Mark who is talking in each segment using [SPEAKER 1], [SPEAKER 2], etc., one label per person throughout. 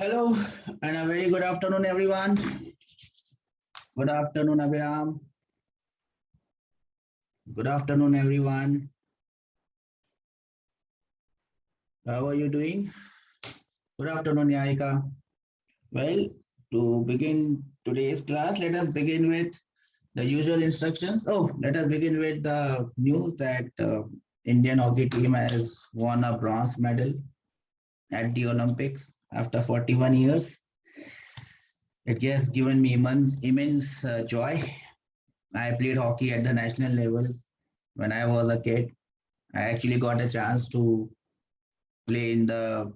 [SPEAKER 1] Hello and a very good afternoon, everyone. Good afternoon, Abhiram. Good afternoon, everyone. How are you doing? Good afternoon, Yarika. Well, to begin today's class, let us begin with the usual instructions. Oh, let us begin with the news that Indian hockey team has won a bronze medal at the Olympics after 41 years. It has given me immense joy. I played hockey at the national level when I was a kid. I actually got a chance to play in the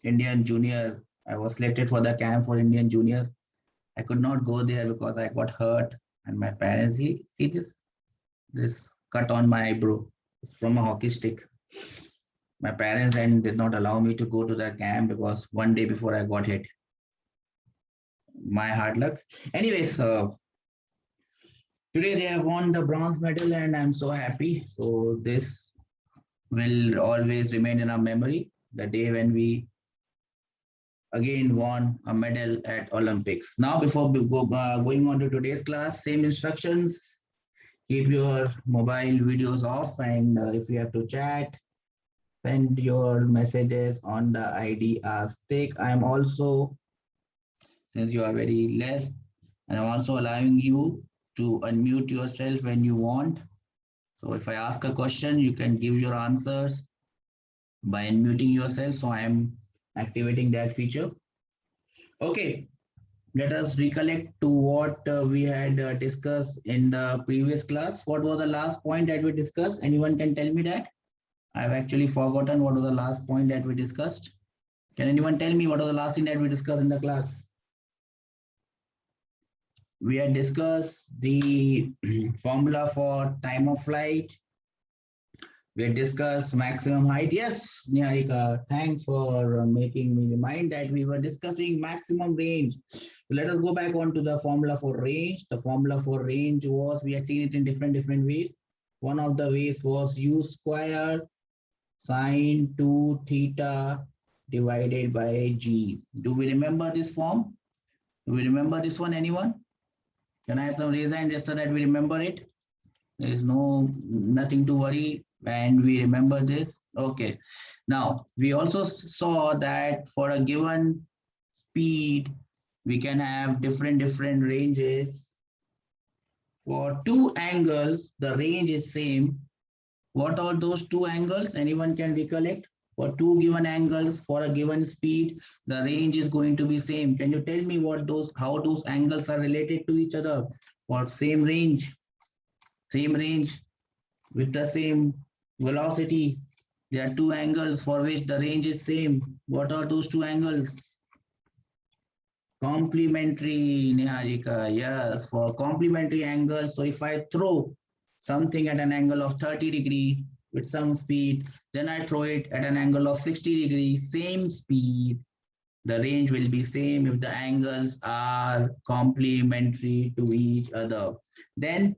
[SPEAKER 1] Indian Junior. I was selected for the camp for Indian Junior. I could not go there because I got hurt, and my parents see this cut on my eyebrow. It's from a hockey stick. My parents then did not allow me to go to the camp because one day before I got hit. My hard luck. Anyways, today they have won the bronze medal, and I'm so happy. So this will always remain in our memory. The day when we again won a medal at Olympics. Now, before going on to today's class, same instructions. Keep your mobile videos off, and if you have to chat, send your messages on the ID as Stick. I am also, since you are very less, and I'm also allowing you to unmute yourself when you want. So if I ask a question, you can give your answers by unmuting yourself. So I am activating that feature. Okay, let us recollect to what we had discussed in the previous class. What was the last point that we discussed? Anyone can tell me that? I've actually forgotten what was the last point that we discussed. Can anyone tell me what was the last thing that we discussed in the class? We had discussed the formula for time of flight. We had discussed maximum height. Yes, Niharika, thanks for making me remind that we were discussing maximum range. Let us go back on to the formula for range. The formula for range was, we had seen it in different ways. One of the ways was u square sine 2 theta divided by g. Do we remember this form? Do we remember this one, anyone? Can I have some raise hand just so that we remember it? There is nothing to worry and we remember this. Okay. Now, we also saw that for a given speed, we can have different ranges. For two angles, the range is same. What are those two angles? Anyone can recollect? For two given angles, for a given speed, the range is going to be same. Can you tell me how those angles are related to each other? For same range with the same velocity. There are two angles for which the range is same. What are those two angles? Complementary, Niharika. Yes, for complementary angles. So if I throw something at an angle of 30 degrees with some speed, then I throw it at an angle of 60 degrees, same speed, the range will be same if the angles are complementary to each other. Then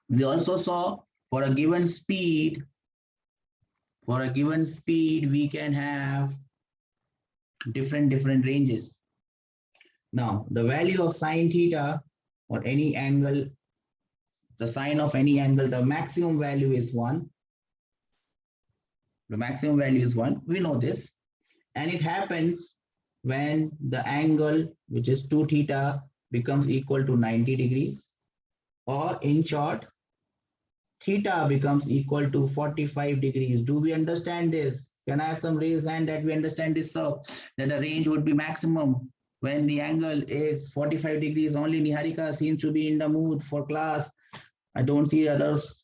[SPEAKER 1] we also saw for a given speed, we can have different ranges. Now, the value of sine theta or any angle, the sine of any angle, the maximum value is 1. The maximum value is 1. We know this. And it happens when the angle, which is 2 theta, becomes equal to 90 degrees. Or in short, theta becomes equal to 45 degrees. Do we understand this? Can I have some raised hand that we understand this, sir? That the range would be maximum when the angle is 45 degrees. Only Niharika seems to be in the mood for class. I don't see others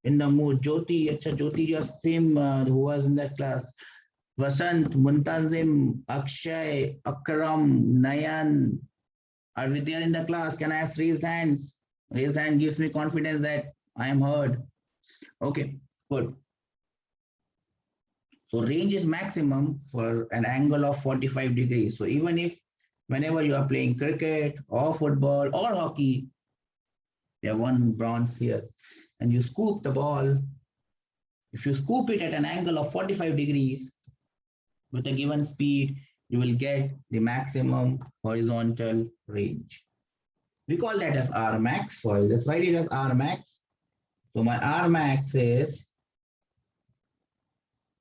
[SPEAKER 1] in the mood. Jyoti, Jyoti, your same who was in that class. Vasant, Muntazim, Akshay, Akram, Nayan, are we there in the class? Can I have raised hands? Raised hand gives me confidence that I am heard. Okay, good. So range is maximum for an angle of 45 degrees. So even if whenever you are playing cricket or football or hockey, you have one bronze here, and you scoop the ball, if you scoop it at an angle of 45 degrees with a given speed, you will get the maximum horizontal range. We call that as R max. So let's write it as R max. So my R max is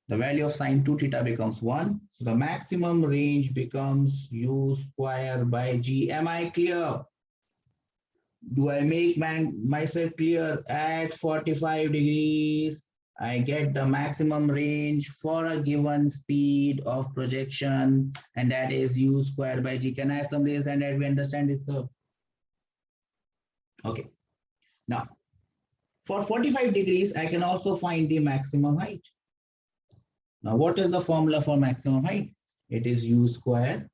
[SPEAKER 1] the value of sine 2 theta becomes 1. So the maximum range becomes u square by g. Am I clear? Do I make myself clear? At 45 degrees, I get the maximum range for a given speed of projection, and that is u square by g. Can I have some raise hand that we understand this, sir? Okay. Now, for 45 degrees, I can also find the maximum height. Now, what is the formula for maximum height? It is u square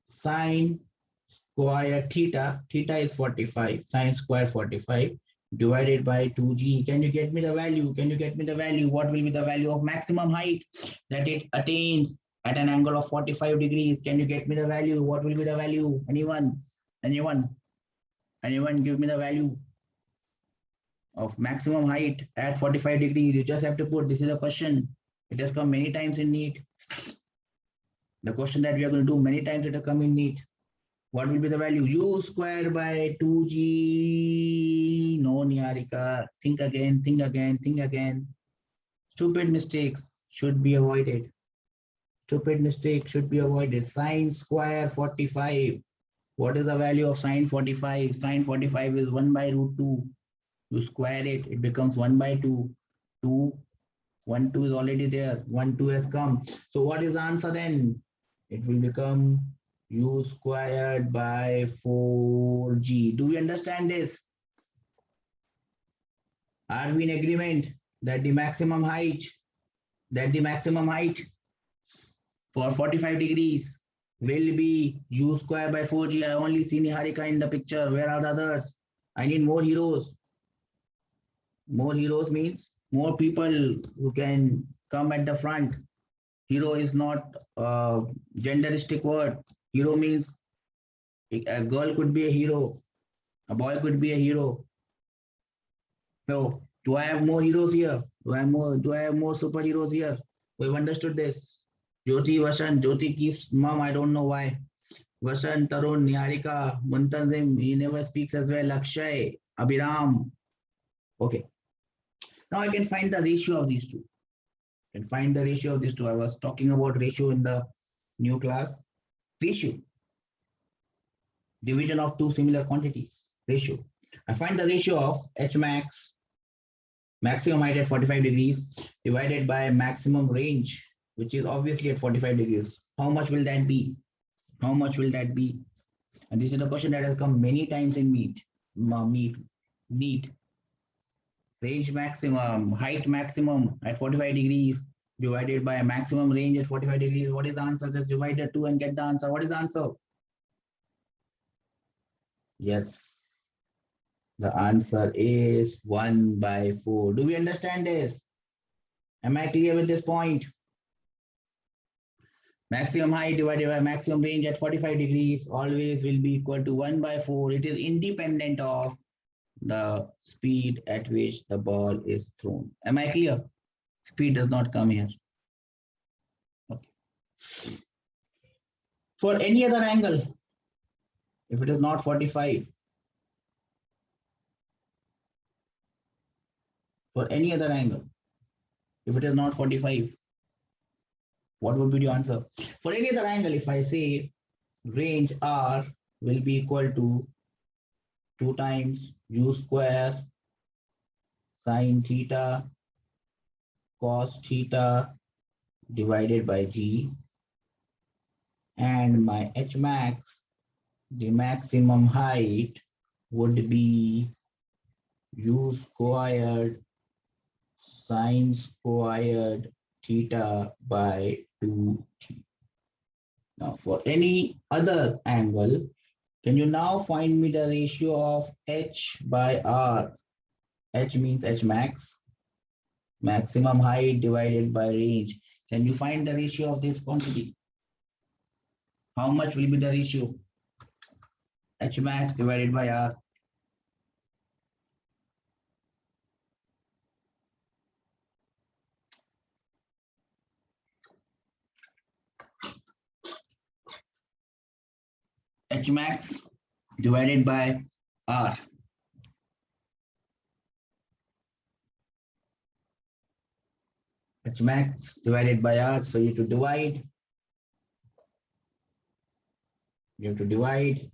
[SPEAKER 1] sine square theta. Theta is 45. Sine square 45 divided by 2g. Can you get me the value? Can you get me the value? What will be the value of maximum height that it attains at an angle of 45 degrees? Can you get me the value? What will be the value? Anyone? Anyone? Anyone give me the value of maximum height at 45 degrees? You just have to put, this is a question. It has come many times in NEET. The question that we are going to do many times it has come in NEET. What will be the value? U square by 2g. No, Niharika. Think again, think again, think again. Stupid mistakes should be avoided. Stupid mistake should be avoided. Sine square 45. What is the value of sine 45? Sine 45 is 1 by root 2. You square it, it becomes 1 by 2. 2, 1, 2 is already there. 1, 2 has come. So what is the answer then? It will become u squared by 4g. Do we understand this? Are we in agreement that the maximum height for 45 degrees will be u square by 4g? I only see Niharika in the picture. Where are the others? I need more heroes. More heroes means more people who can come at the front. Hero is not a genderistic word. Hero means a girl could be a hero, a boy could be a hero. So, do I have more heroes here? Do I have more superheroes here? We've understood this. Jyoti, Vasant, Jyoti keeps mom, I don't know why. Vasant, Tarun, Niharika, Muntazim, he never speaks as well. Akshay, Abhiram. Okay. Now I can find the ratio of these two. I was talking about ratio in the new class. Ratio. Division of two similar quantities. Ratio. I find the ratio of H max, maximum height at 45 degrees, divided by maximum range, which is obviously at 45 degrees. How much will that be? How much will that be? And this is a question that has come many times in NEET. Range maximum, height maximum at 45 degrees divided by a maximum range at 45 degrees. What is the answer? Just divide the two and get the answer. What is the answer? Yes. The answer is 1 by 4. Do we understand this? Am I clear with this point? Maximum height divided by maximum range at 45 degrees always will be equal to 1 by 4. It is independent of the speed at which the ball is thrown. Am I clear? Speed does not come here. Okay. For any other angle, if it is not 45, for any other angle, if it is not 45, what would be the answer? For any other angle, if I say range R will be equal to 2 times u square sine theta cos theta divided by g, and my H max, the maximum height, would be u squared sine squared theta by 2g. Now for any other angle, can you now find me the ratio of H by R? H means H max, maximum height divided by range. Can you find the ratio of this quantity? How much will be the ratio? H max divided by R. H max divided by R. H max divided by R. So you have to divide. You have to divide.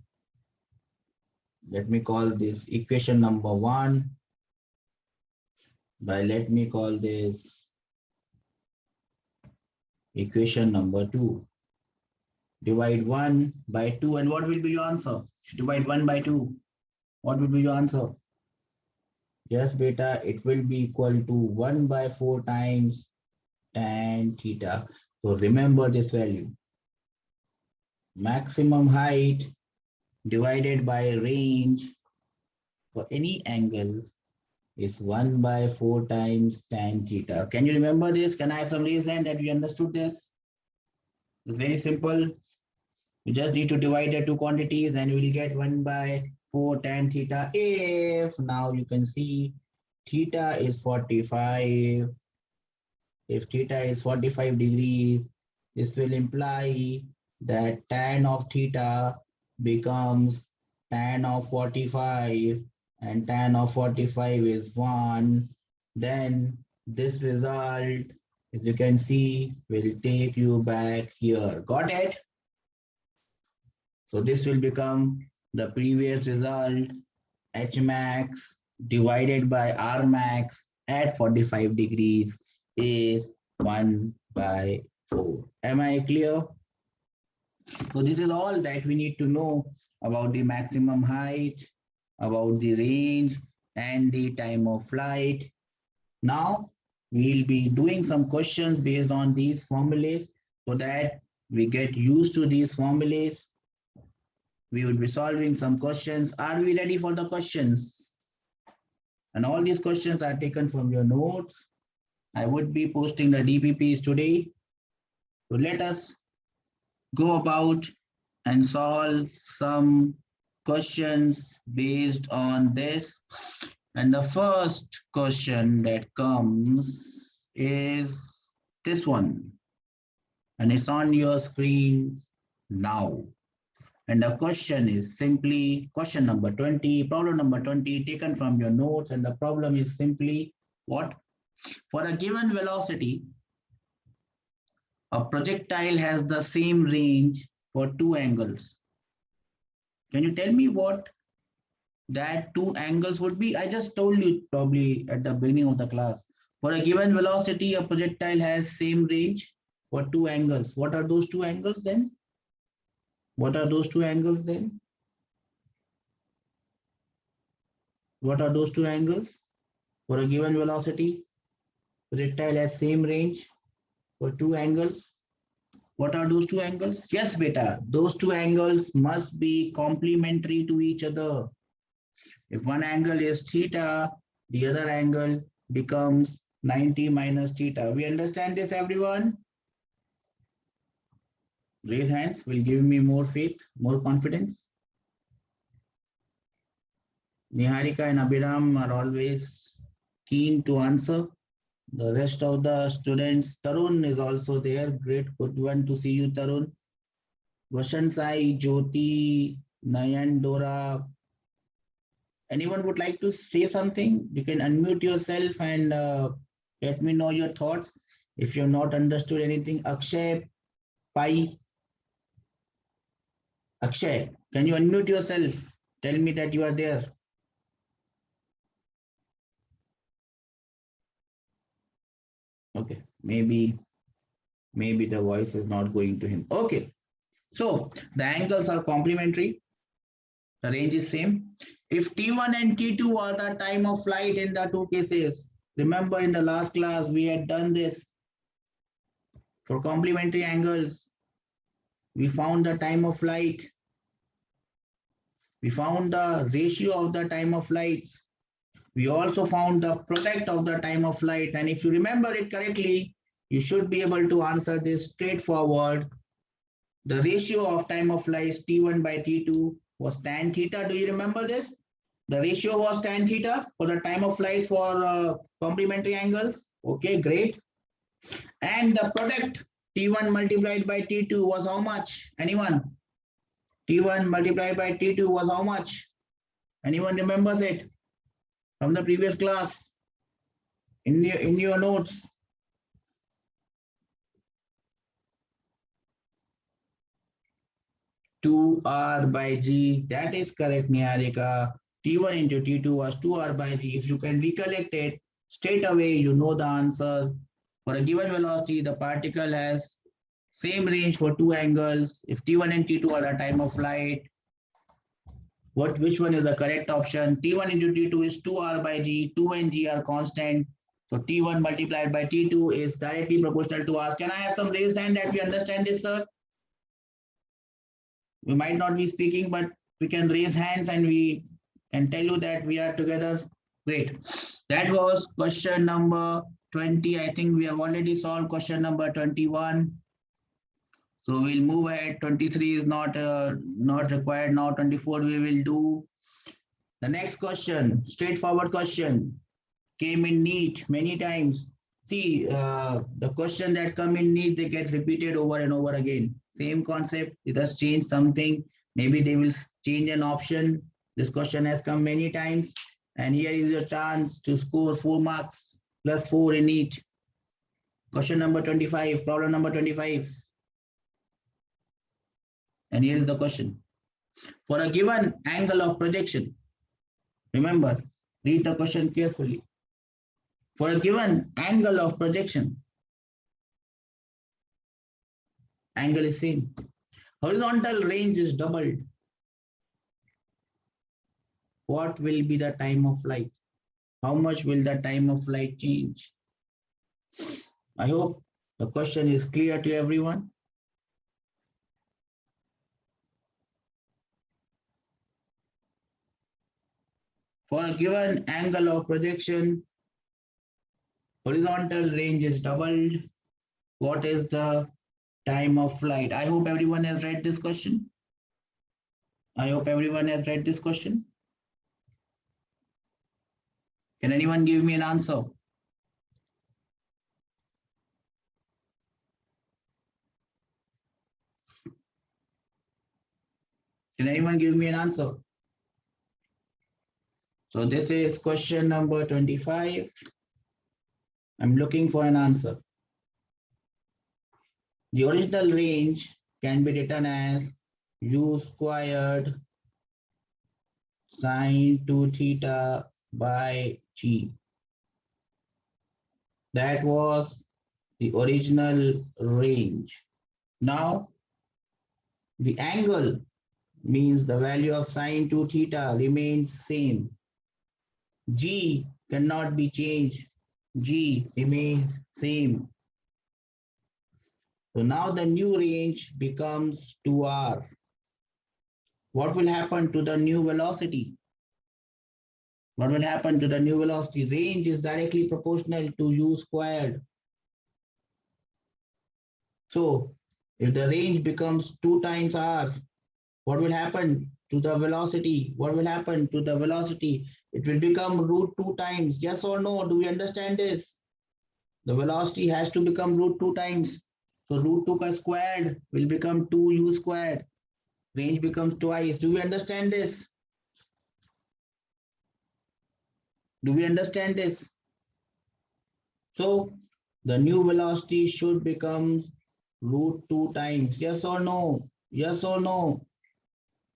[SPEAKER 1] Let me call this equation number 1 by, let me call this equation number 2. Divide 1 by 2, and what will be your answer? Divide 1 by 2. What will be your answer? Yes, beta, it will be equal to 1 by 4 times tan theta. So remember this value. Maximum height divided by range for any angle is 1 by 4 times tan theta. Can you remember this? Can I have some reason that you understood this? It's very simple. You just need to divide the two quantities and you will get 1 by 4 tan theta. If now you can see theta is 45. If theta is 45 degrees, this will imply that tan of theta becomes tan of 45, and tan of 45 is 1. Then this result, as you can see, will take you back here. Got it? So this will become the previous result, H max divided by R max at 45 degrees is 1 by 4. Am I clear? So this is all that we need to know about the maximum height, about the range, and the time of flight. Now we'll be doing some questions based on these formulas so that we get used to these formulas. We will be solving some questions. Are we ready for the questions? And all these questions are taken from your notes. I would be posting the DPPs today. So let us go about and solve some questions based on this. And the first question that comes is this one. And it's on your screen now. And the question is simply question number 20, problem number 20 taken from your notes. And the problem is simply what? For a given velocity, a projectile has the same range for two angles. Can you tell me what that two angles would be? I just told you probably at the beginning of the class. For a given velocity, a projectile has same range for two angles. What are those two angles then? What are those two angles then? What are those two angles? For a given velocity, projectile has same range for two angles. What are those two angles? Yes, beta, those two angles must be complementary to each other. If one angle is theta, the other angle becomes 90 minus theta. We understand this, everyone? Raise hands will give me more faith, more confidence. Niharika and Abhiram are always keen to answer. The rest of the students, Tarun is also there. Great, good one to see you, Tarun. Vashan Sai, Jyoti, Nayan, Dora. Anyone would like to say something? You can unmute yourself and let me know your thoughts. If you've not understood anything, Akshay, Pai. Akshay, can you unmute yourself? Tell me that you are there. Okay, maybe the voice is not going to him. Okay, so the angles are complementary. The range is same. If T1 and T2 are the time of flight in the two cases, remember in the last class we had done this. For complementary angles, we found the time of flight. We found the ratio of the time of flights. We also found the product of the time of flights. And if you remember it correctly, you should be able to answer this straightforward. The ratio of time of flights T1 by T2 was tan theta. Do you remember this? The ratio was tan theta for the time of flights for complementary angles. Okay, great. And the product T1 multiplied by T2 was how much? Anyone? T1 multiplied by T2 was how much? Anyone remembers it from the previous class in your notes? Two R by G. That is correct, Niharika. T1 into T2 was 2R by G. If you can recollect it straight away, you know the answer. For a given velocity, the particle has same range for two angles. If T1 and T2 are the time of flight, which one is the correct option? T1 into T2 is 2R by G. 2 and G are constant. So T1 multiplied by T2 is directly proportional to R. Can I have some raised hand that we understand this, sir? We might not be speaking, but we can raise hands and we can tell you that we are together. Great. That was question number 20. I think we have already solved question number 21. So we'll move ahead. 23 is not required now. 24 we will do. The next question, straightforward question, came in NEET many times. See, the question that come in NEET, they get repeated over and over again. Same concept, it has changed something. Maybe they will change an option. This question has come many times. And here is your chance to score 4 marks plus 4 in NEET. Question number 25, problem number 25. And here is the question. For a given angle of projection, remember, read the question carefully. For a given angle of projection, angle is same. Horizontal range is doubled. What will be the time of flight? How much will the time of flight change? I hope the question is clear to everyone. For a given angle of projection, horizontal range is doubled. What is the time of flight? I hope everyone has read this question. I hope everyone has read this question. Can anyone give me an answer? Can anyone give me an answer? So this is question number 25. I'm looking for an answer. The original range can be written as u squared sine 2 theta by g. That was the original range. Now, the angle means the value of sine 2 theta remains same. G cannot be changed. G remains same. So now the new range becomes 2r. What will happen to the new velocity? What will happen to the new velocity? Range is directly proportional to u squared. So if the range becomes 2 times r, what will happen to the velocity? What will happen to the velocity? It will become root 2 times. Yes or no? Do we understand this? The velocity has to become root 2 times. So root 2 squared will become 2u squared. Range becomes twice. Do we understand this? Do we understand this? So the new velocity should become root 2 times. Yes or no? Yes or no?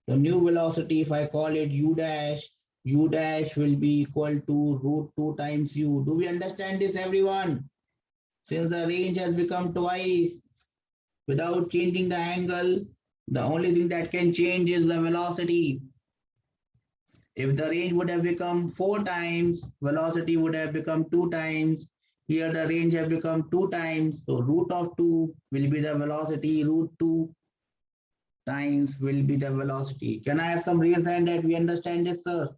[SPEAKER 1] The new velocity, if I call it u dash will be equal to root 2 times u. Do we understand this, everyone? Since the range has become twice, without changing the angle, the only thing that can change is the velocity. If the range would have become 4 times, velocity would have become 2 times. Here the range has become 2 times, so root of 2 will be the velocity, root 2 times will be the velocity. Can I have some raised hand that we understand this, sir?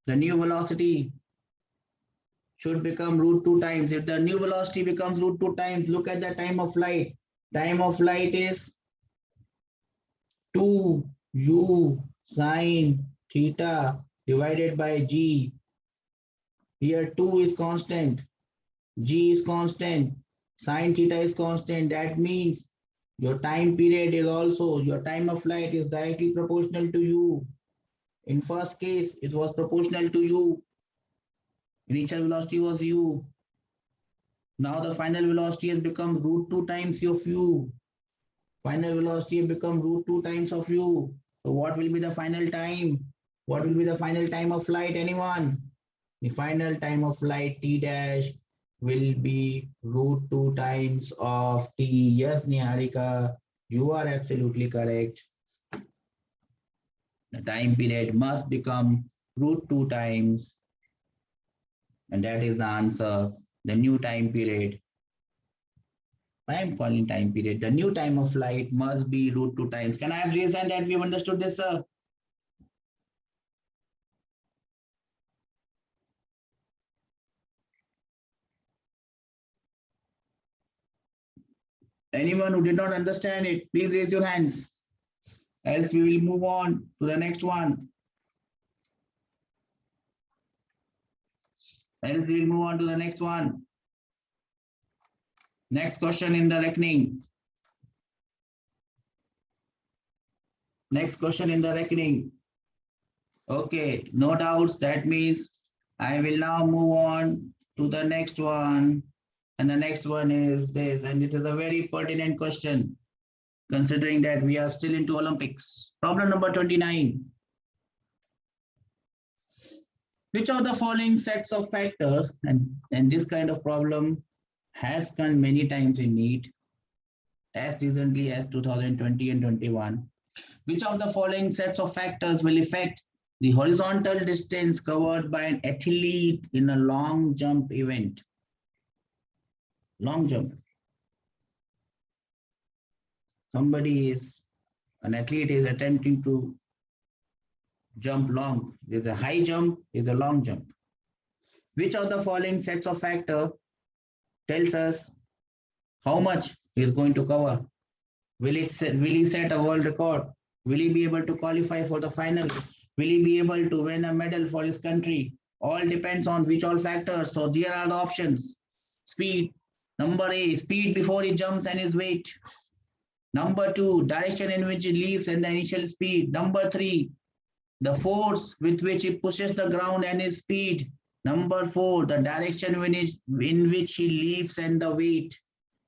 [SPEAKER 1] The new velocity should become root 2 times. If the new velocity becomes root 2 times, look at the time of flight. Time of flight is 2u sine theta divided by g. Here 2 is constant, g is constant, sine theta is constant. That means Your time period is also, your time of flight is directly proportional to you. In first case, it was proportional to you. Initial velocity was u. Now the final velocity has become root 2 times of u. Final velocity has become root 2 times of u. So what will be the final time? What will be the final time of flight? Anyone? The final time of flight t dash will be root 2 times of t. Yes, Niharika, you are absolutely correct. The time period must become root 2 times, and that is the answer. The new time period. I am calling time period. The new time of flight must be root 2 times. Can I have reason that we have understood this, sir? Anyone who did not understand it, please raise your hands. Else we will move on to the next one. Else we will move on to the next one. Next question in the reckoning. Next question in the reckoning. Okay, no doubts. That means I will now move on to the next one. And the next one is this, and it is a very pertinent question, considering that we are still into Olympics. Problem number 29. Which of the following sets of factors, and this kind of problem has come many times in NEET, as recently as 2020 and 21. Which of the following sets of factors will affect the horizontal distance covered by an athlete in a long jump event? Long jump. An athlete is attempting to jump long. There's a high jump, there's a long jump. Which of the following sets of factors tells us how much he is going to cover? Will he set a world record? Will he be able to qualify for the final? Will he be able to win a medal for his country? All depends on which all factors. So there are the options. Speed. Number A, speed before he jumps and his weight. Number 2, direction in which he leaves and the initial speed. Number 3, the force with which he pushes the ground and his speed. Number 4, the direction in which he leaves and the weight.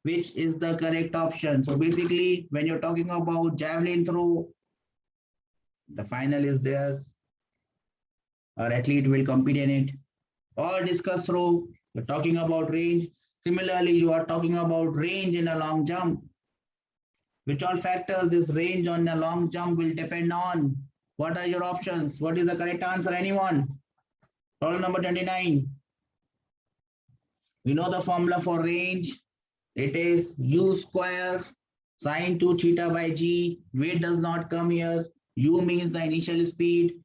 [SPEAKER 1] Which is the correct option? So basically, when you're talking about javelin throw, the final is there. Our athlete will compete in it. Or discus throw, you're talking about range. Similarly, you are talking about range in a long jump. Which all factors this range on a long jump will depend on? What are your options? What is the correct answer? Anyone? Problem number 29. We know the formula for range. It is u square sine 2 theta by g. Weight does not come here. U means the initial speed.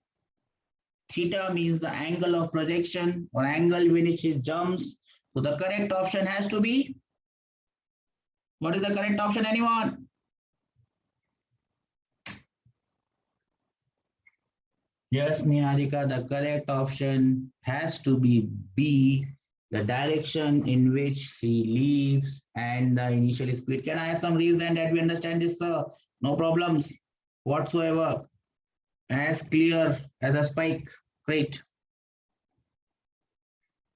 [SPEAKER 1] Theta means the angle of projection or angle when it jumps. So the correct option has to be, what is the correct option? Anyone? Yes, Niharika, the correct option has to be B, the direction in which he leaves and the initial speed. Can I have some reason that we understand this, sir? No problems whatsoever. As clear as a spike. Great.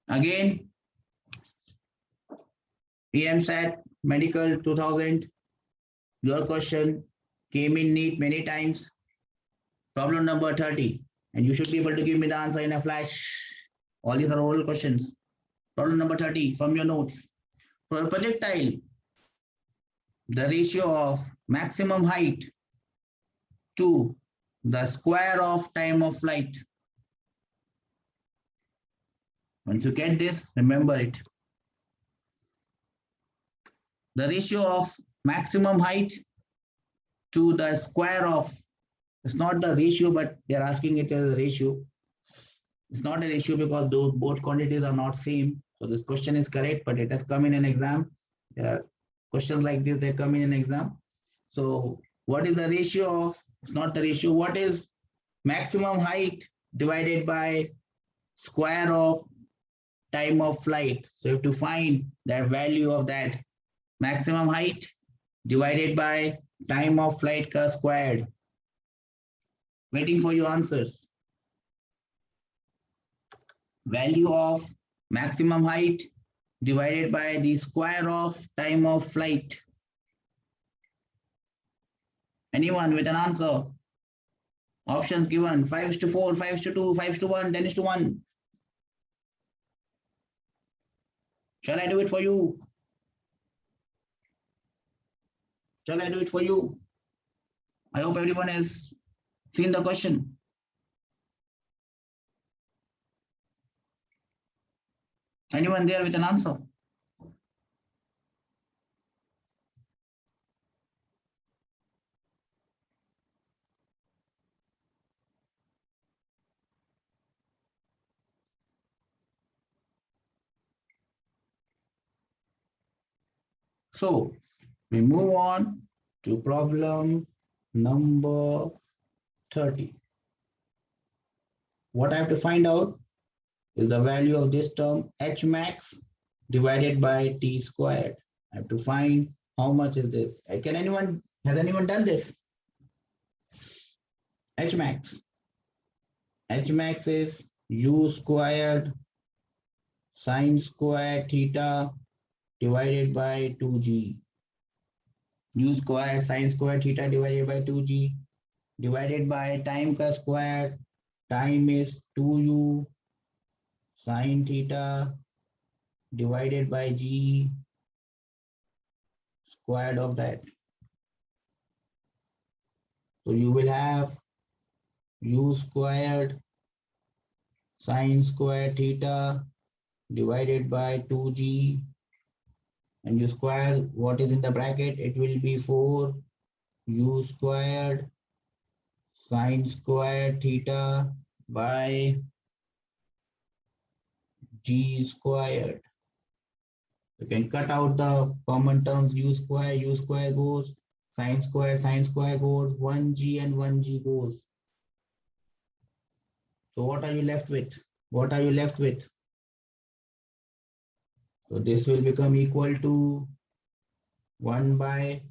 [SPEAKER 1] Again, PMSAT Medical 2000. Your question came in NEET many times. Problem number 30. And you should be able to give me the answer in a flash. All these are oral questions. Problem number 30 from your notes. For a projectile, the ratio of maximum height to the square of time of flight. Once you get this, remember it. The ratio of maximum height to the square of, it's not the ratio, but they're asking it as a ratio. It's not a ratio because those both quantities are not same. So this question is correct, but it has come in an exam. There are questions like this that come in an exam. So what is the ratio of, it's not the ratio, what is maximum height divided by square of time of flight? So you have to find the value of that maximum height divided by time of flight ka squared. Waiting for your answers. Value of maximum height divided by the square of time of flight. Anyone with an answer? Options given 5:4, 5:2, 5:1, 10:1. Shall I do it for you? Shall I do it for you? I hope everyone has seen the question. Anyone there with an answer? So we move on to problem number 30. What I have to find out is the value of this term H max divided by T squared. I have to find how much is this. Has anyone done this? H max. H max is U squared sine squared theta divided by 2g. U squared sine squared theta divided by 2g divided by time ka square. Time is 2u sine theta divided by g squared of that. So you will have u squared sine squared theta divided by 2g, and you square what is in the bracket, it will be 4 u squared sine squared theta by g squared. You can cut out the common terms, u square goes, sine square goes, 1g and 1g goes. So what are you left with? What are you left with? So this will become equal to 1 by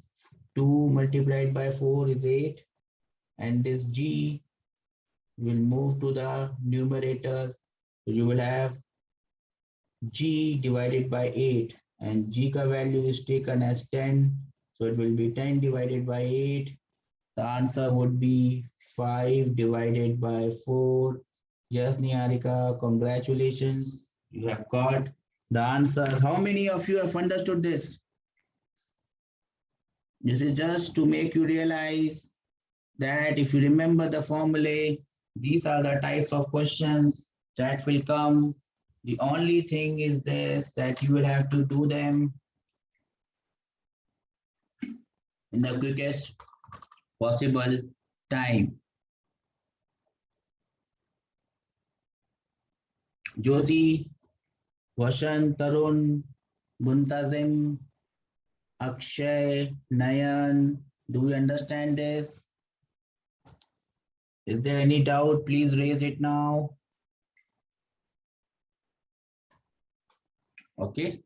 [SPEAKER 1] 2 multiplied by 4 is 8. And this g will move to the numerator. So you will have g divided by 8. And g ka value is taken as 10. So it will be 10 divided by 8. The answer would be 5 divided by 4. Yes, Niharika, congratulations. You have got the answer. How many of you have understood this? This is just to make you realize that if you remember the formulae, these are the types of questions that will come. The only thing is this, that you will have to do them in the quickest possible time. Jyoti, Vasant, Tarun, Muntazim, Akshay, Nayan, do you understand this? Is there any doubt? Please raise it now. Okay.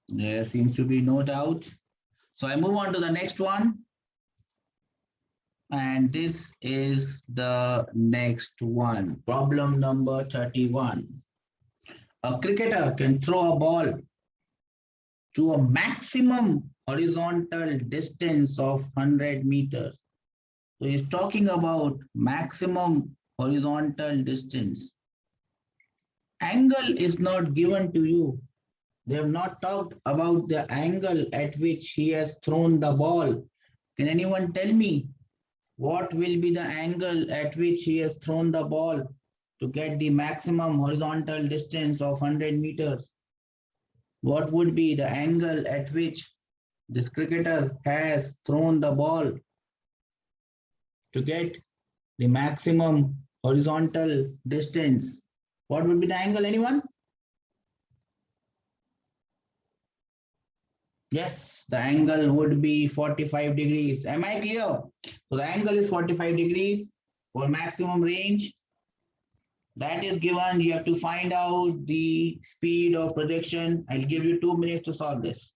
[SPEAKER 1] There seems to be no doubt. So I move on to the next one. And this is the next one. Problem number 31. A cricketer can throw a ball to a maximum horizontal distance of 100 meters. So he's talking about maximum horizontal distance. Angle is not given to you. They have not talked about the angle at which he has thrown the ball. Can anyone tell me what will be the angle at which he has thrown the ball to get the maximum horizontal distance of 100 meters? What would be the angle at which this cricketer has thrown the ball to get the maximum horizontal distance? What would be the angle, anyone? Yes, the angle would be 45 degrees. Am I clear? So the angle is 45 degrees for maximum range. That is given. You have to find out the speed of projection. I'll give you 2 minutes to solve this.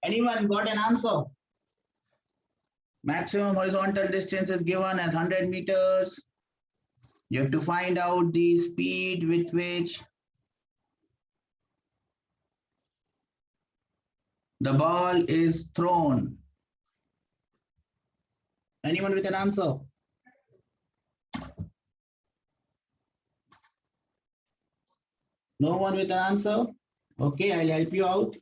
[SPEAKER 1] Anyone got an answer? Maximum horizontal distance is given as 100 meters. You have to find out the speed with which the ball is thrown. Anyone with an answer? No one with an answer? Okay, I'll help you out.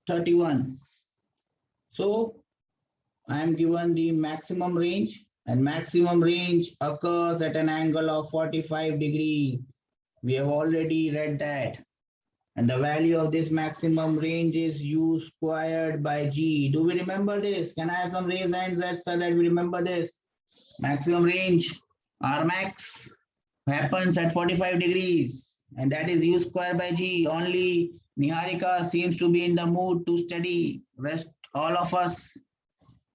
[SPEAKER 1] 31. So I am given the maximum range, and maximum range occurs at an angle of 45 degrees. We have already read that. And the value of this maximum range is u squared by g. Do we remember this? Can I have some raised hands so that we remember this? Maximum range, R max, happens at 45 degrees, and that is u squared by g. Only Niharika seems to be in the mood to study. Rest all of us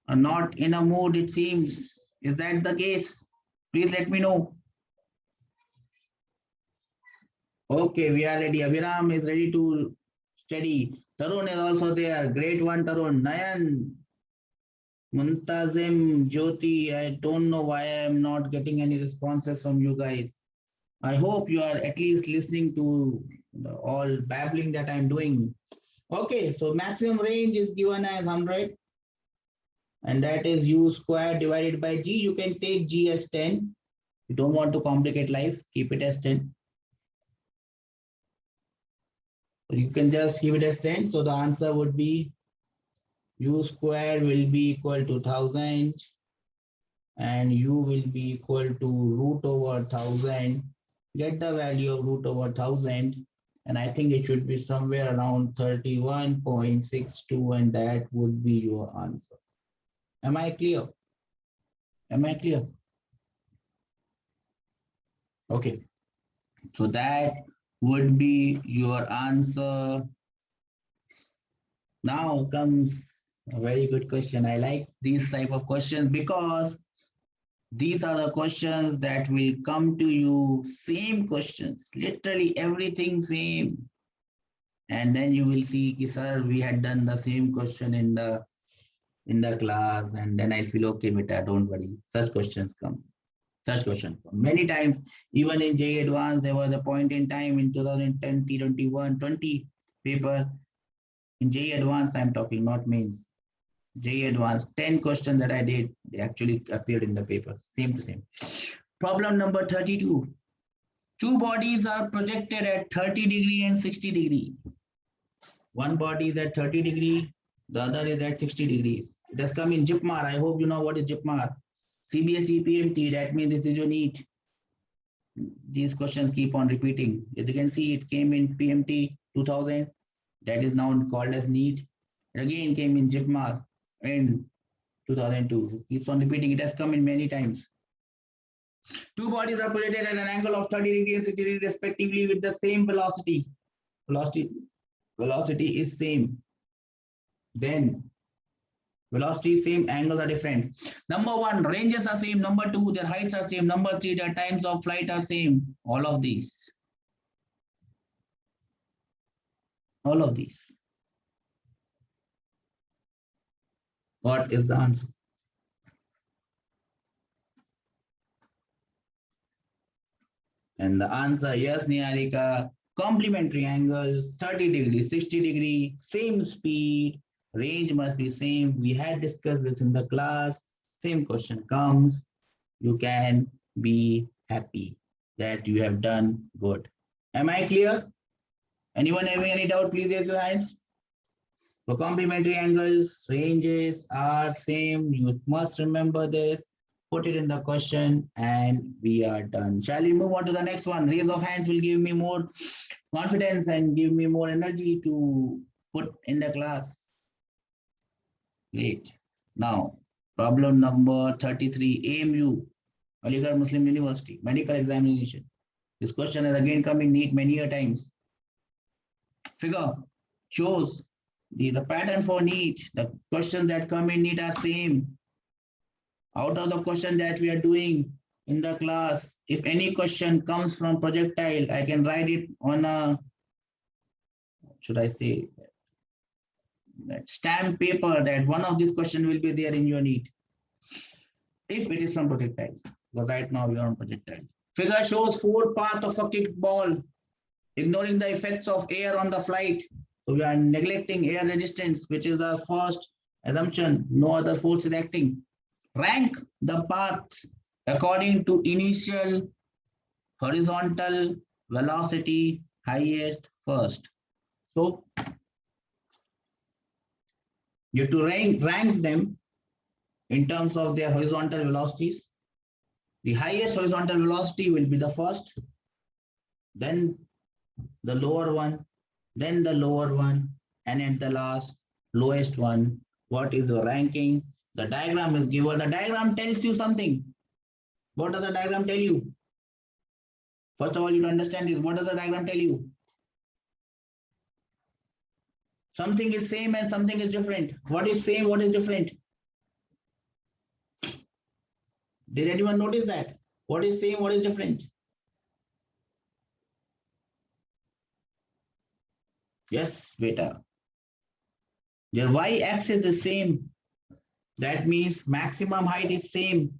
[SPEAKER 1] are not in a mood, it seems. Is that the case? Please let me know. Okay, we are ready. Aviram is ready to study. Tarun is also there. Great one, Tarun. Nayan, Muntazim, Jyoti. I don't know why I am not getting any responses from you guys. I hope you are at least listening to all babbling that I'm doing. Okay, so maximum range is given as 100. And that is u squared divided by g. You can take g as 10. You don't want to complicate life, keep it as 10. You can just keep it as 10. So the answer would be u squared will be equal to 1000 and u will be equal to root over 1000. Get the value of root over 1000. And I think it should be somewhere around 31.62, and that would be your answer. Am I clear? Am I clear? Okay. So that would be your answer. Now comes a very good question. I like these type of questions because these are the questions that will come to you, same questions, literally everything same. And then you will see, sir, we had done the same question in the class, and then I feel okay with that, don't worry. Such questions come. Such questions come. Many times, even in JEE Advanced, there was a point in time in 2010, 21, 20 paper. In JEE Advanced, I'm talking, not mains. JEE Advanced, 10 questions that I did, they actually appeared in the paper, same to same. Problem number 32. Two bodies are projected at 30 degree and 60 degree. One body is at 30 degree, the other is at 60 degrees. It has come in JIPMAR. I hope you know what is JIPMAR. CBSE PMT, that means this is your NEET. These questions keep on repeating. As you can see, it came in PMT 2000. That is now called as NEET. It again came in JIPMAR in 2002. So keeps on repeating. It has come in many times. Two bodies are projected at an angle of 30 degrees and 60 degrees respectively with the same velocity. Velocity is same. Then velocity is same, angles are different. Number one, ranges are same. Number two, their heights are same. Number three, their times of flight are same. All of these. All of these. What is the answer? And the answer, yes, Niharika, complementary angles, 30 degrees, 60 degrees, same speed, range must be same. We had discussed this in the class. Same question comes. You can be happy that you have done good. Am I clear? Anyone having any doubt, please raise your hands. For complementary angles, ranges are same. You must remember this. Put it in the question and we are done. Shall we move on to the next one? Raise of hands will give me more confidence and give me more energy to put in the class. Great. Now, problem number 33, AMU, Aligarh Muslim University, medical examination. This question has again come in NEET many a times. Figure shows The pattern for NEET, the questions that come in NEET are same. Out of the question that we are doing in the class, if any question comes from projectile, I can write it on a, should I say, that stamp paper that one of these questions will be there in your NEET. If it is from projectile, because right now we are on projectile. Figure shows 4 paths of a kicked ball, ignoring the effects of air on the flight. So we are neglecting air resistance, which is the first assumption. No other force is acting. Rank the paths according to initial horizontal velocity, highest first. So you have to rank them in terms of their horizontal velocities. The highest horizontal velocity will be the first, then the lower one, then the lower one, and at the last, lowest one. What is the ranking? The diagram is given. The diagram tells you something. What does the diagram tell you? First of all, you understand this. What does the diagram tell you? Something is same and something is different. What is same? What is different? Did anyone notice that? What is same? What is different? Yes, beta. Their y-axis is same. That means maximum height is same.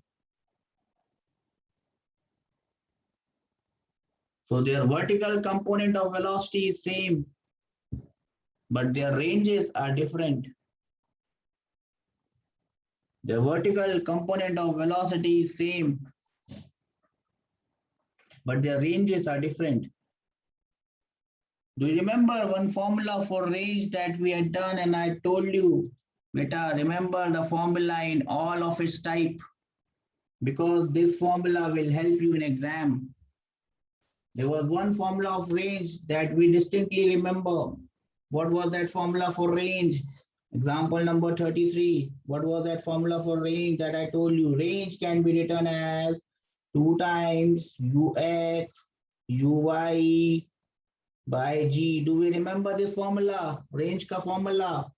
[SPEAKER 1] So their vertical component of velocity is same, but their ranges are different. The vertical component of velocity is same, but their ranges are different. Do you remember one formula for range that we had done and I told you, beta, remember the formula in all of its type, because this formula will help you in exam. There was one formula of range that we distinctly remember. What was that formula for range? Example number 33. What was that formula for range that I told you? Range can be written as 2 times ux uy by g. Do we remember this formula? Range ka formula.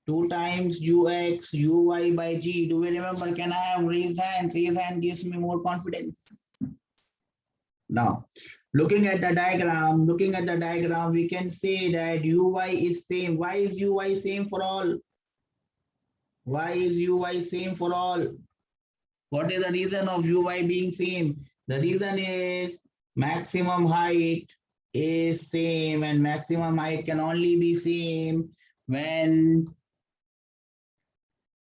[SPEAKER 1] 2 times ux uy by g. Do we remember? Can I have raised hand? Raised hand gives me more confidence. Now, looking at the diagram, we can say that uy is same. Why is uy same for all? Why is uy same for all? What is the reason of uy being same? The reason is maximum height is same, and maximum height can only be same when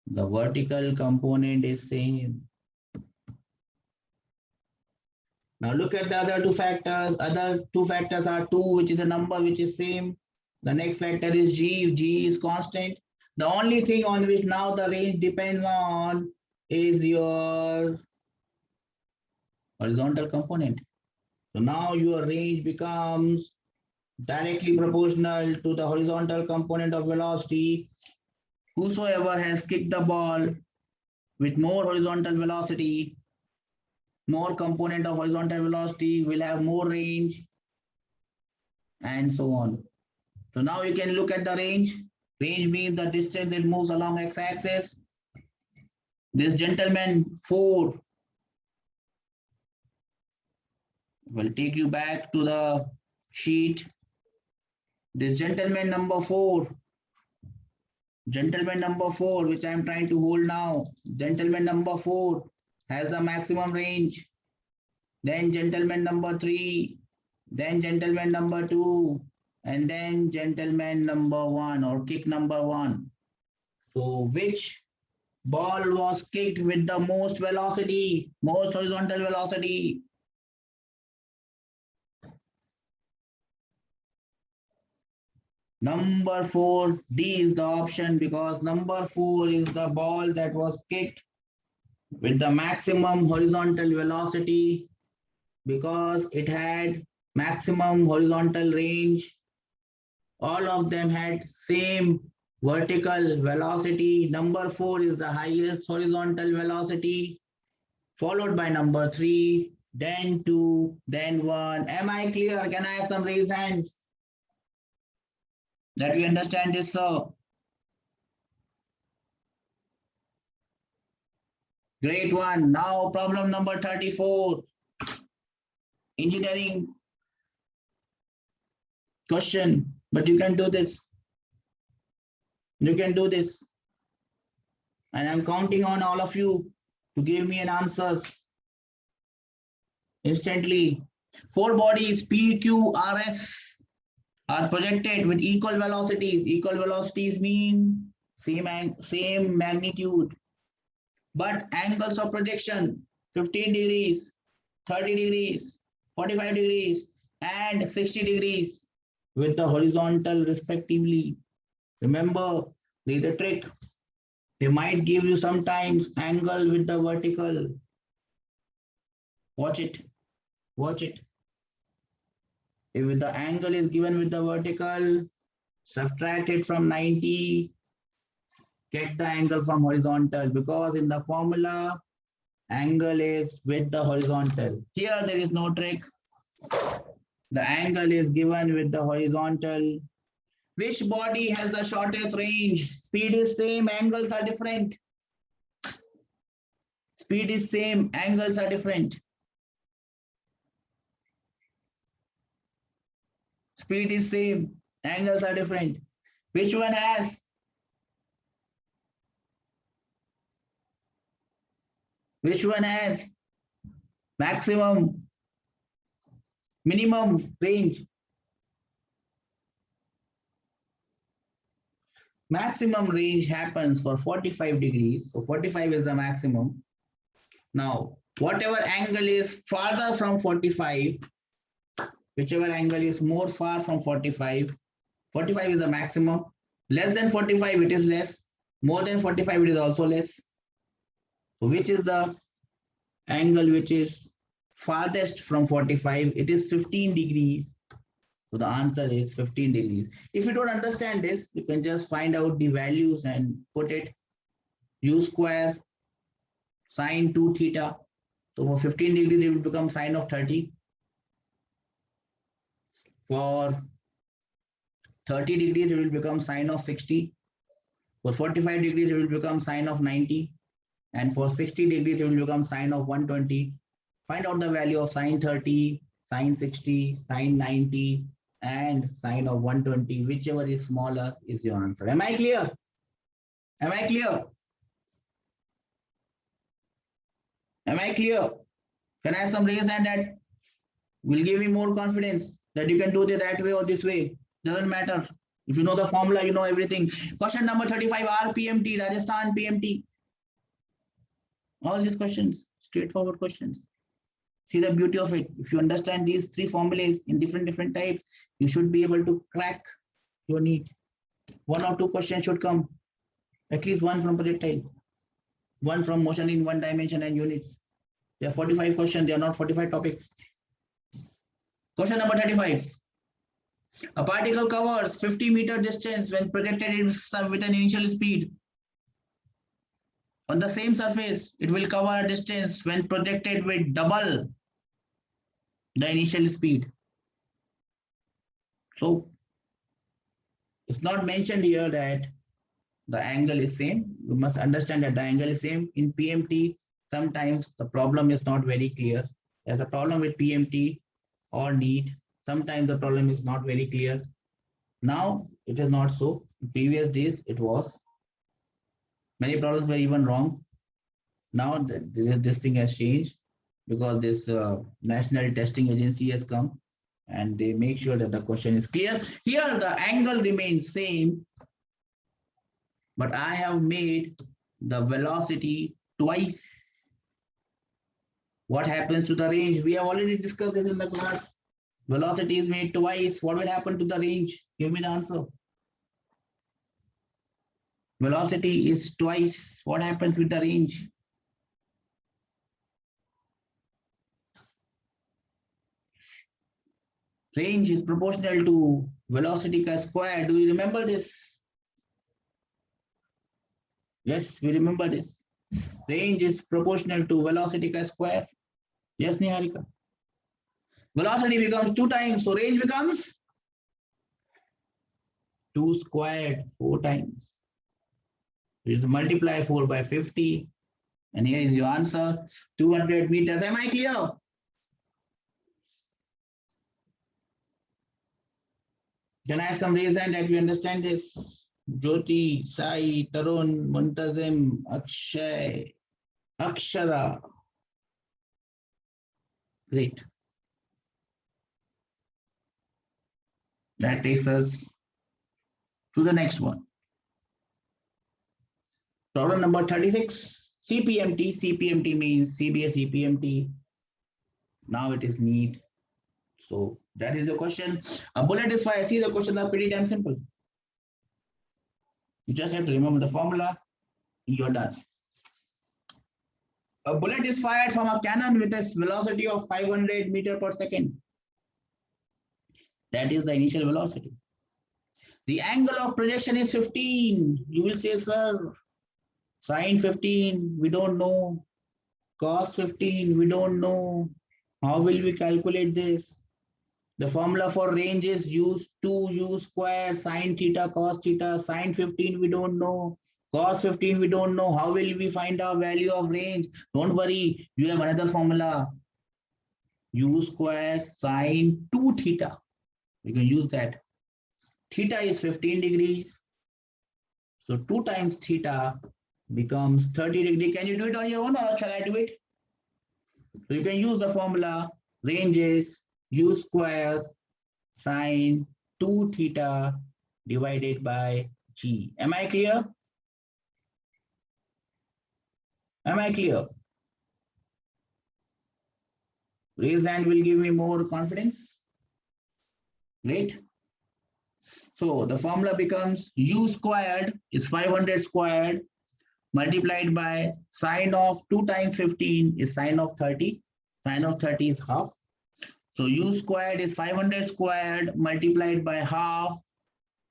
[SPEAKER 1] the vertical component is same. Now look at the other 2 factors. Other 2 factors are 2, which is a number which is same. The next factor is g. G is constant. The only thing on which now the range depends on is your horizontal component. So now your range becomes directly proportional to the horizontal component of velocity. Whosoever has kicked the ball with more horizontal velocity, more component of horizontal velocity will have more range, and so on. So now you can look at the range. Range means the distance it moves along x-axis. This gentleman 4 will take you back to the sheet. This gentleman number 4, which I am trying to hold now, gentleman number 4 has the maximum range. Then gentleman number 3, then gentleman number 2, and then gentleman number 1 or kick number 1. So which ball was kicked with the most velocity, most horizontal velocity? Number 4, D is the option, because number 4 is the ball that was kicked with the maximum horizontal velocity, because it had maximum horizontal range. All of them had same vertical velocity. Number 4 is the highest horizontal velocity, followed by number 3, then 2, then 1. Am I clear? Can I have some raised hands? That we understand this, sir. Great one. Now problem number 34. Engineering question, but you can do this. You can do this. And I'm counting on all of you to give me an answer instantly. Four bodies P, Q, R, S are projected with equal velocities. Equal velocities mean same magnitude, but angles of projection 15 degrees, 30 degrees, 45 degrees, and 60 degrees with the horizontal respectively. Remember, there is a trick. They might give you sometimes angle with the vertical. Watch it. Watch it. If the angle is given with the vertical, subtract it from 90, get the angle from horizontal, because in the formula, angle is with the horizontal. Here there is no trick. The angle is given with the horizontal. Which body has the shortest range? Speed is same, angles are different. Speed is same, angles are different. Speed is same, angles are different. Which one has? Which one has maximum, minimum range? Maximum range happens for 45 degrees. So 45 is the maximum. Now, whatever angle is farther from 45, whichever angle is more far from 45, 45 is the maximum. Less than 45, it is less. More than 45, it is also less. So which is the angle which is farthest from 45? It is 15 degrees. So the answer is 15 degrees. If you don't understand this, you can just find out the values and put it. U square sine 2 theta. So for 15 degrees, it will become sine of 30. For 30 degrees, it will become sine of 60. For 45 degrees, it will become sine of 90. And for 60 degrees, it will become sine of 120. Find out the value of sine 30, sine 60, sine 90, and sine of 120. Whichever is smaller is your answer. Am I clear? Am I clear? Am I clear? Can I have some raise hand that will give me more confidence that you can do it that way or this way? Doesn't matter. If you know the formula, you know everything. Question number 35, RPMT, Rajasthan PMT. All these questions, straightforward questions. See the beauty of it. If you understand these three formulas in different types, you should be able to crack your NEET. One or two questions should come. At least one from projectile, one from motion in one dimension and units. There are 45 questions, they are not 45 topics. Question number 35. A particle covers 50-meter distance when projected with an initial speed. On the same surface, it will cover a distance when projected with double the initial speed. So it's not mentioned here that the angle is same. You must understand that the angle is same. In PMT, sometimes the problem is not very clear. There's a problem with PMT or NEET. Sometimes the problem is not very clear. Now it is not so. In previous days it was. Many problems were even wrong. Now this thing has changed because this National Testing Agency has come and they make sure that the question is clear. Here the angle remains same, but I have made the velocity twice. What happens to the range? We have already discussed this in the class. Velocity is made twice. What will happen to the range? Give me the answer. Velocity is twice. What happens with the range? Range is proportional to velocity ka square. Do you remember this? Yes, we remember this. Range is proportional to velocity ka square. Yes, Niharika. Velocity becomes 2 times, so range becomes 2 squared 4 times. Just multiply 4 by 50. And here is your answer, 200 meters. Am I clear? Can I have some reason that we understand this? Jyoti, Sai, Tarun, Muntazim, Akshay, Akshara. Great. That takes us to the next one. Problem number 36. CPMT. CPMT means CBS CPMT. Now it is NEET. So that is the question. A bullet is fired. See, the questions are pretty damn simple. You just have to remember the formula. You're done. A bullet is fired from a cannon with a velocity of 500 meters per second. That is the initial velocity. The angle of projection is 15. You will say, sir, sine 15, we don't know. Cos 15, we don't know. How will we calculate this? The formula for range is use 2u square sine theta cos theta. Sine 15 we don't know. Cos 15 we don't know. How will we find our value of range? Don't worry, you have another formula. U square sine 2 theta. You can use that. Theta is 15 degrees. So 2 times theta becomes 30 degrees. Can you do it on your own or shall I do it? So you can use the formula. Range is u square sine 2 theta divided by g. Am I clear? Am I clear? Raise hand will give me more confidence. Great. So the formula becomes u squared is 500 squared multiplied by sine of 2 times 15 is sine of 30. Sine of 30 is half. So u squared is 500 squared multiplied by half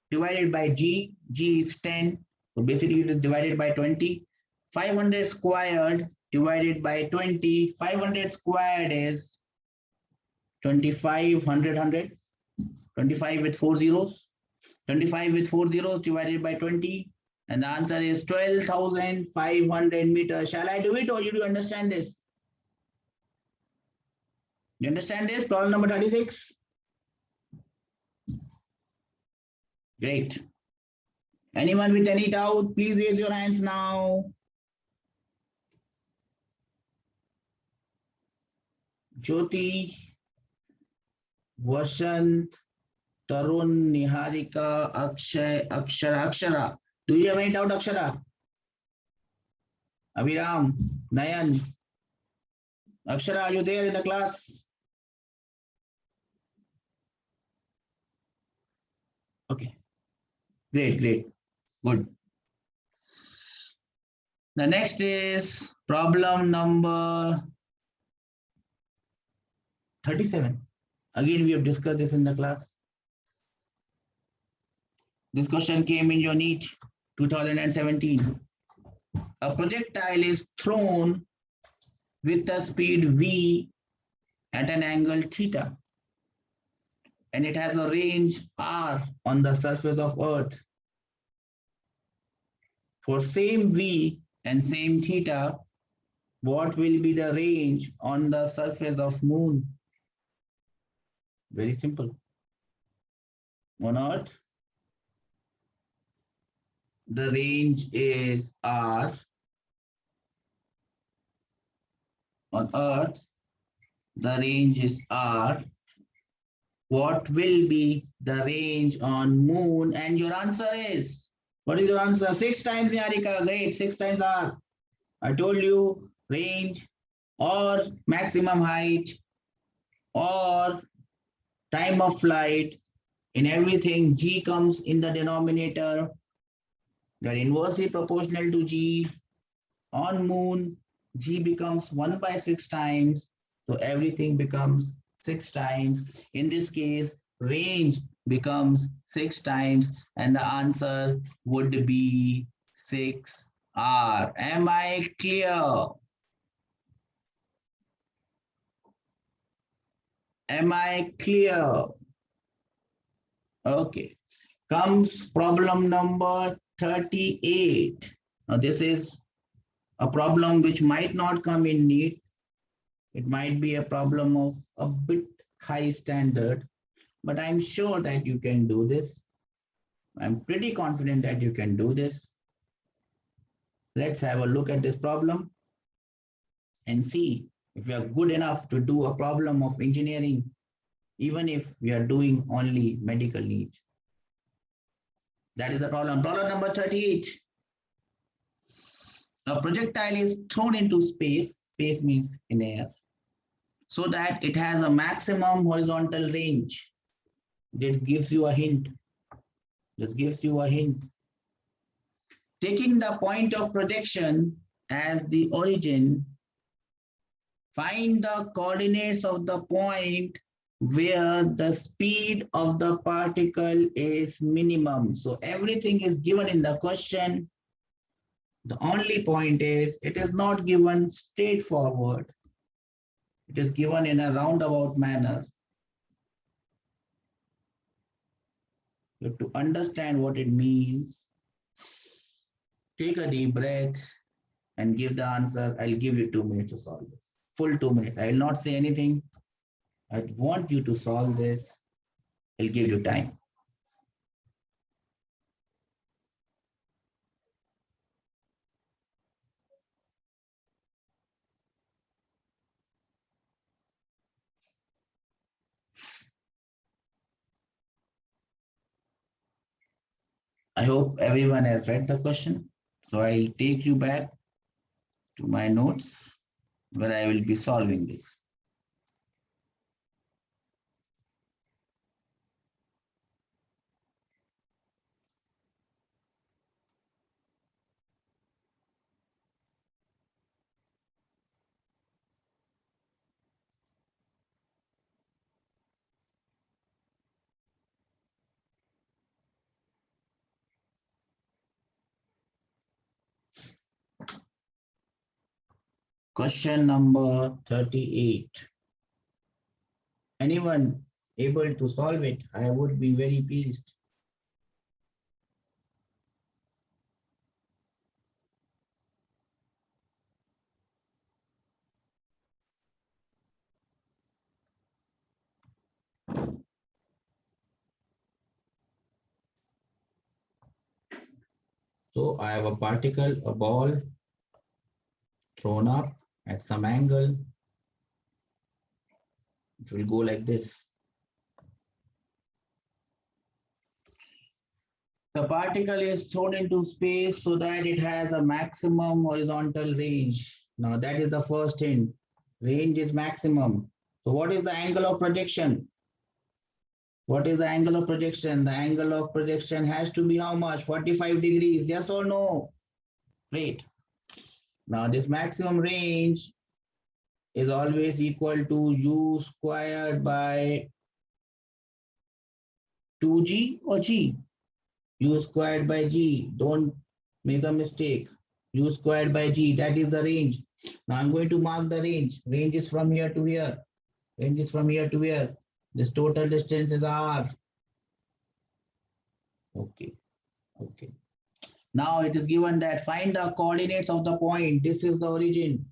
[SPEAKER 1] divided by g. G is 10. So basically it is divided by 20. 500 squared divided by 20. 500 squared is 25, 100, 100. 25 with 4 zeros. 25 with 4 zeros divided by 20. And the answer is 12,500 meters. Shall I do it or you do understand this? You understand this? Problem number 36. Great. Anyone with any doubt, please raise your hands now. Jyoti, Vasant, Tarun, Niharika, Akshay, Akshara. Do you have any doubt, Akshara? Abhiram, Nayan, Akshara, are you there in the class? Okay. Great, good. The next is problem number 37. Again, we have discussed this in the class. This question came in your NEET 2017. A projectile is thrown with a speed v at an angle theta, and it has a range r on the surface of Earth. For same v and same theta, what will be the range on the surface of Moon? Very simple. On Earth, the range is r. On Earth, the range is r. What will be the range on Moon? And your answer is, what is your answer? 6 times, Niharika. Great, 6 times r. I told you range or maximum height or time of flight. In everything, g comes in the denominator. They're inversely proportional to g. On Moon, g becomes 1 by 6 times. So everything becomes 6 times. In this case, range becomes 6 times, and the answer would be 6r. Am I clear? Am I clear? Okay. comes problem number 38. Now this is a problem which might not come in NEET. It might be a problem of a bit high standard, but I'm sure that you can do this. I'm pretty confident that you can do this. Let's have a look at this problem and see if we are good enough to do a problem of engineering, even if we are doing only medical NEET. That is the problem. Problem number 38. A projectile is thrown into space. Space means in air. So that it has a maximum horizontal range. This gives you a hint. This gives you a hint. Taking the point of projection as the origin, find the coordinates of the point where the speed of the particle is minimum. So everything is given in the question. The only point is it is not given straightforward. It is given in a roundabout manner. You have to understand what it means. Take a deep breath and give the answer. I'll give you 2 minutes to solve this. Full 2 minutes. I will not say anything. I want you to solve this. I'll give you time. I hope everyone has read the question. So I'll take you back to my notes where I will be solving this. Question number 38. Anyone able to solve it? I would be very pleased. So I have a particle, a ball thrown up at some angle. It will go like this. The particle is thrown into space so that it has a maximum horizontal range. Now that is the first hint. Range is maximum. So what is the angle of projection? What is the angle of projection? The angle of projection has to be how much? 45 degrees, yes or no? Great. Now this maximum range is always equal to u squared by 2g or g? U squared by g. Don't make a mistake. U squared by g, that is the range. Now I'm going to mark the range. Range is from here to here. Range is from here to here. This total distance is r. Okay. Okay. Now it is given that find the coordinates of the point. This is the origin.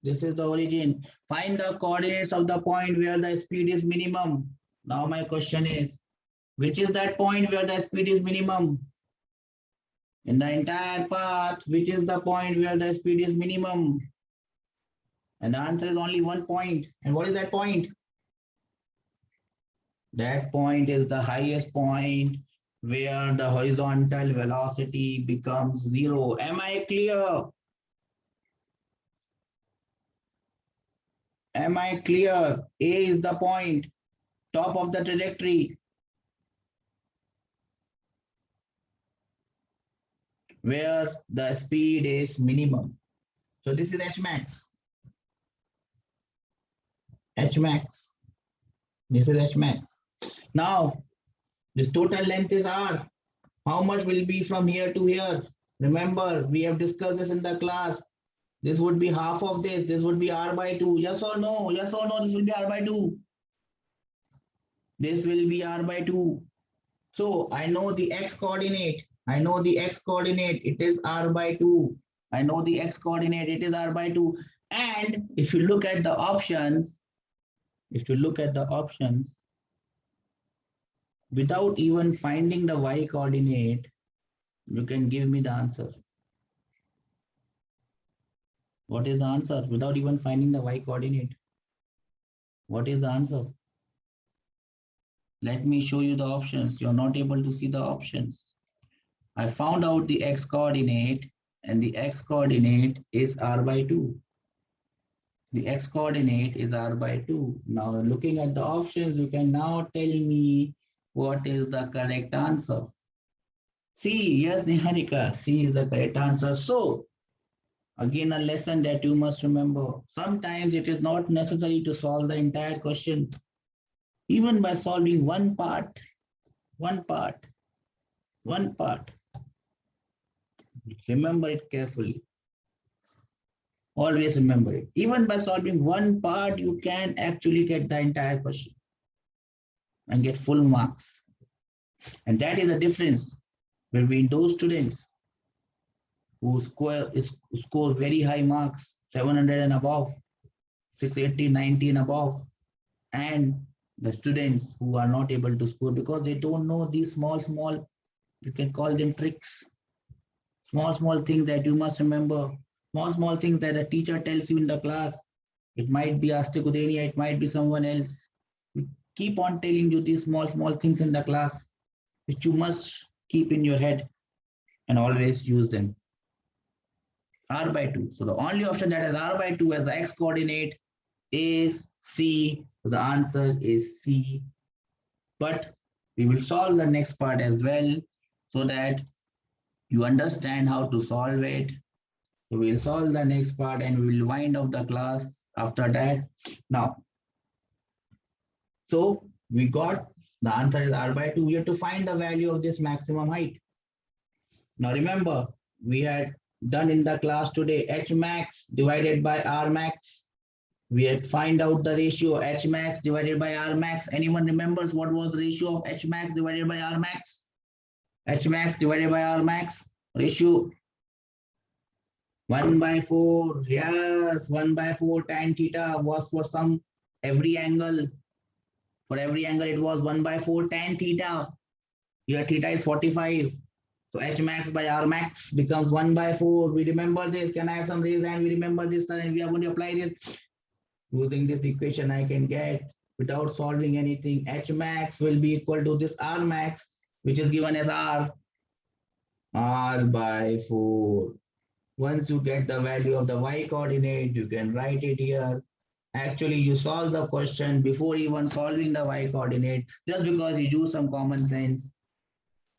[SPEAKER 1] This is the origin. Find the coordinates of the point where the speed is minimum. Now my question is, which is that point where the speed is minimum? In the entire path, which is the point where the speed is minimum? And the answer is only one point. And what is that point? That point is the highest point where the horizontal velocity becomes 0. Am I clear? Am I clear? A is the point, top of the trajectory, where the speed is minimum. So this is H max. H max. This is H max. Now, this total length is R. How much will be from here to here? Remember, we have discussed this in the class. This would be half of this. This would be R by 2. Yes or no? Yes or no? This will be R by 2. This will be R by 2. So I know the x coordinate. I know the x coordinate. It is r by 2. I know the x coordinate. It is r by 2. And if you look at the options, without even finding the y coordinate, you can give me the answer. What is the answer? Without even finding the y coordinate, what is the answer? Let me show you the options. You're not able to see the options. I found out the x coordinate, and the x coordinate is r by 2. The x coordinate is r by 2. Now looking at the options, you can now tell me what is the correct answer. C, yes, Niharika, C is the correct answer. So again, a lesson that you must remember. Sometimes it is not necessary to solve the entire question. Even by solving one part, remember it carefully. Always remember it. Even by solving one part, you can actually get the entire question and get full marks. And that is the difference between those students who score very high marks, 700 and above, 680, 90 and above, and the students who are not able to score because they don't know these small, you can call them tricks, small things that you must remember, small things that a teacher tells you in the class. It might be Astik Udenia, it might be someone else. We keep on telling you these small things in the class, which you must keep in your head and always use them. R by 2. So the only option that has R by 2 as the x coordinate is C. So the answer is C. But we will solve the next part as well so that you understand how to solve it. So we'll solve the next part and we'll wind up the class after that. Now, so we got the answer is R by 2. We have to find the value of this maximum height. Now remember, we had done in the class today H max divided by R max. We had find out the ratio H max divided by R max. Anyone remembers what was the ratio of H max divided by R max? H max divided by R max ratio 1 by 4. Yes, 1 by 4 tan theta was for some every angle. For every angle, it was 1 by 4 tan theta. Here theta is 45. So H max by R max becomes 1 by 4. We remember this. Can I have some raise hand? We remember this, and we are going to apply this. Using this equation, I can get, without solving anything, H max will be equal to this R max, which is given as R by 4. Once you get the value of the y coordinate, you can write it here. Actually, you solve the question before even solving the y coordinate, just because you use some common sense.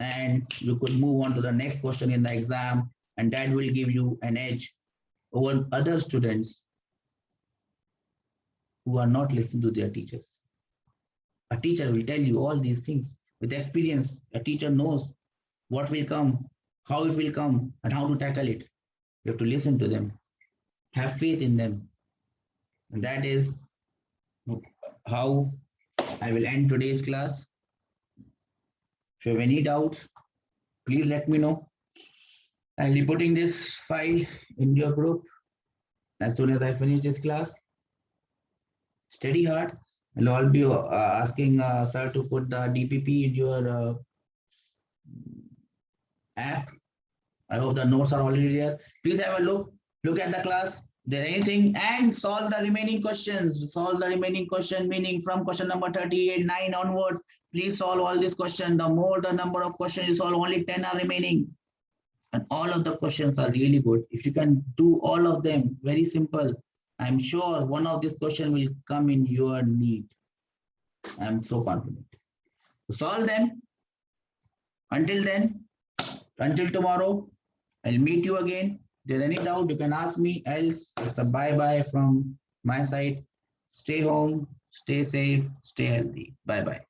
[SPEAKER 1] And you could move on to the next question in the exam, and that will give you an edge over other students who are not listening to their teachers. A teacher will tell you all these things. With experience, a teacher knows what will come, how it will come, and how to tackle it. You have to listen to them, have faith in them. And that is how I will end today's class. If you have any doubts, please let me know. I'll be putting this file in your group as soon as I finish this class. Study hard. I'll all be asking sir to put the DPP in your app. I hope the notes are already there. Please have a look at the class. If there's anything, and solve the remaining questions. Solve the remaining question, meaning from question number 38, 9 onwards. Please solve all these questions. The more the number of questions you solve, only 10 are remaining. And all of the questions are really good. If you can do all of them, very simple, I'm sure one of these questions will come in your need. I'm so confident. So solve them. Until then, until tomorrow, I'll meet you again. If there's any doubt, you can ask me. Else, it's a bye-bye from my side. Stay home, stay safe, stay healthy. Bye-bye.